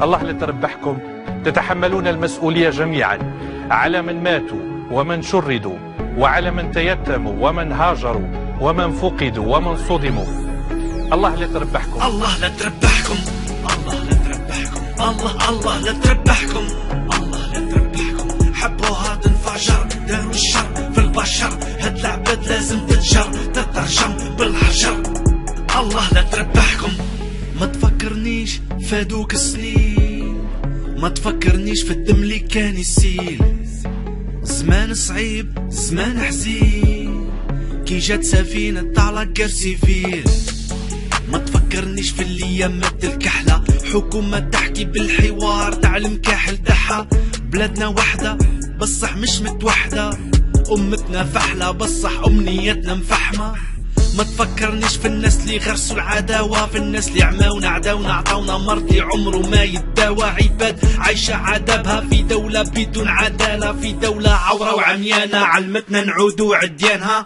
الله لا تربحكم، تتحملون المسؤولية جميعا على من ماتوا ومن شردوا وعلى من تيتموا ومن هاجروا ومن فقدوا ومن صدموا. الله لا تربحكم، الله لا تربحكم، الله لا تربحكم، الله لا تربحكم، الله لا تربحكم. حبوها تنفجر، داروا الشر في البشر، هاد العباد لازم تتجر، تترجم بالحجر. الله لا تربحكم. ما تفكرنيش فادوك السنين، ما تفكرنيش في الدم اللي كان يسيل. زمان صعيب زمان حزين، كي جات سفينة طالع كرسيفيل. ما تفكرنيش في الايام مد الكحلة، حكومة تحكي بالحوار تاع المكاحل تاعها. بلادنا وحدة بصح مش متوحدة، امتنا فحلة بصح امنيتنا مفحمة. ما تفكرنيش في الناس اللي غرسوا العداوة، في الناس اللي عماونا عداونا عطاونا مرضي عمره ما يتداوى. عباد عايشة عذابها في دولة بدون عدالة، في دولة عورة وعميانة علمتنا نعودوا عديانها.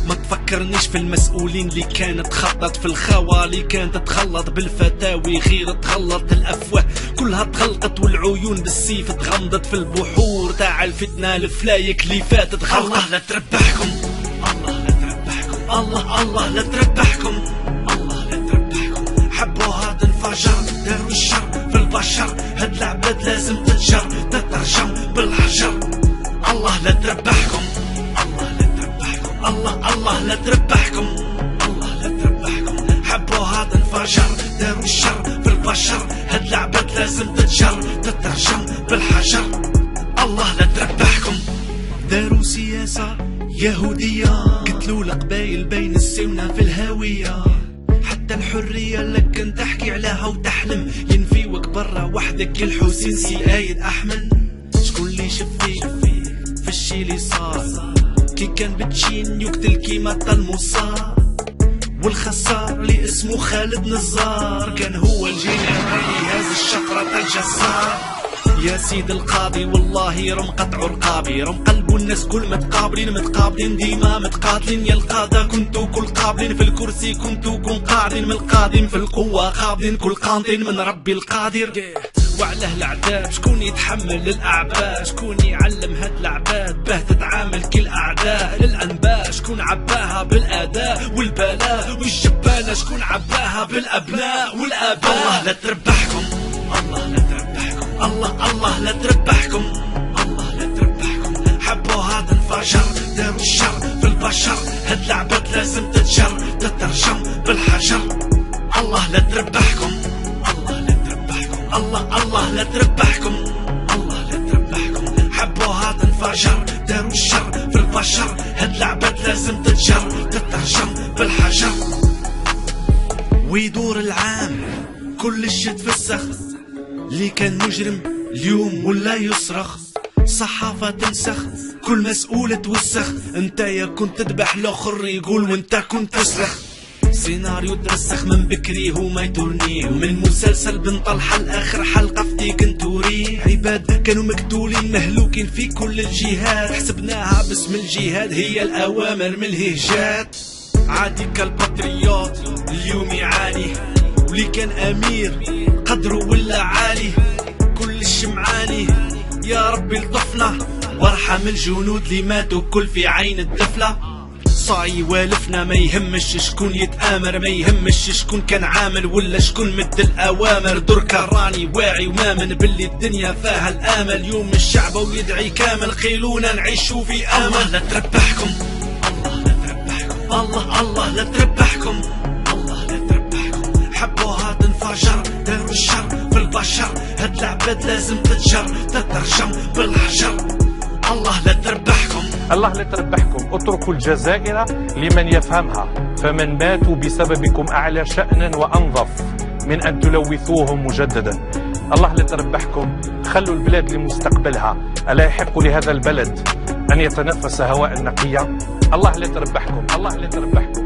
ما تفكرنيش في المسؤولين اللي كانت تخطط في الخوا، اللي كانت تخلط بالفتاوي غير تخلط الافواه كلها تخلقت، والعيون بالسيف تغمضت في البحور تاع الفتنة الفلايك اللي فاتت غلطة. الله لا تربحكم، الله لا تربحكم، الله لا تربحكم، الله لا تربحكم. حبوها تنفجر، داروا الشر في البشر، هاد العباد لازم تتجر، تترجم بالحجر. الله لا تربحكم، الله لا تربحكم، الله لا تربحكم. حبوها تنفجر، داروا الشر في البشر، هاد العباد لازم تتجر، تترجم بالحجر. الله لا تربحكم. داروا سياسة يهودية، قتلوا القبايل بين السونة في الهاوية. حتى الحرية لك كنت تحكي عليها وتحلم، ينفيوك برا وحدك يا الحسين سي آيد أحمد. شكون اللي شفيك في الشي اللي صار، كي كان بتشين يقتل كيما المصار. والخسار اللي اسمه خالد نزار، كان هو الجنرال اللي هاز الشفرة الجزار. يا سيد القاضي والله رم قطع رقابي، رم قلبوا الناس كل متقابلين ديما متقاتلين. يا القادة كنتو كل قابلين في الكرسي، كنتو كن قاعدين من القادم في القوة قابلين كل قانطين من ربي القادر. وعلى العذاب شكون يتحمل الاعباء، شكون يعلم هاد العباد باه تتعامل كل اعداء. للانباء شكون عباها بالاداء والبلاء، والجبانة شكون عباها بالابناء والاباء. الله لا تربحكم، الله لا تربحكم، الله لا تربحكم، الله لا تربحكم. حبوها تنفجر، داروا الشر في البشر، هاد العباد لازم تتجر، تترجم بالحجر. الله لا تربحكم، الله لا تربحكم، الله لا تربحكم. حبوها تنفجر، داروا الشر في البشر، هاد العباد لازم تتجر، تترجم بالحجر. ويدور العام كل الشي تفسخ، اللي كان مجرم اليوم ولا يصرخ. صحافة تنسخ، كل مسؤول توسخ، انت يا كنت تذبح الاخر يقول وانت كنت تصرخ. سيناريو ترسخ من بكري وما يدورني، ومن مسلسل بن طلحة لاخر حلقة فتيك نتوري. عباد كانوا مقتولين مهلوكين في كل الجهات، حسبناها باسم الجهاد هي الاوامر من الهجات. عادي كالبطريوت اليوم يعاني، واللي كان امير قدره ولا عالي. كل الشمعاني يا ربي لطفنا، وارحم الجنود اللي ماتوا كل في عين الدفلة. صاي والفنا ما يهمش شكون يتآمر، ما يهمش شكون كان عامل ولا شكون مد الأوامر. دركا راني واعي ومامن باللي الدنيا فيها الآمل، يوم الشعب ويدعي كامل خيلونا نعيشوا في آمل. الله لا تربحكم، الله لا تربحكم، الله لا تربحكم، الله لا تربحكم. حبوها تنفجر، داروا الشر في البشر، هاد العباد لازم تتجر، تترجم بالحجر. الله لا تربحكم، الله لا تربحكم. اتركوا الجزائر لمن يفهمها، فمن ماتوا بسببكم أعلى شأنا وأنظف من أن تلوثوهم مجددا. الله لا تربحكم. خلوا البلاد لمستقبلها، ألا يحق لهذا البلد أن يتنفس هواء نقيا؟ الله لا تربحكم، الله لا تربحكم.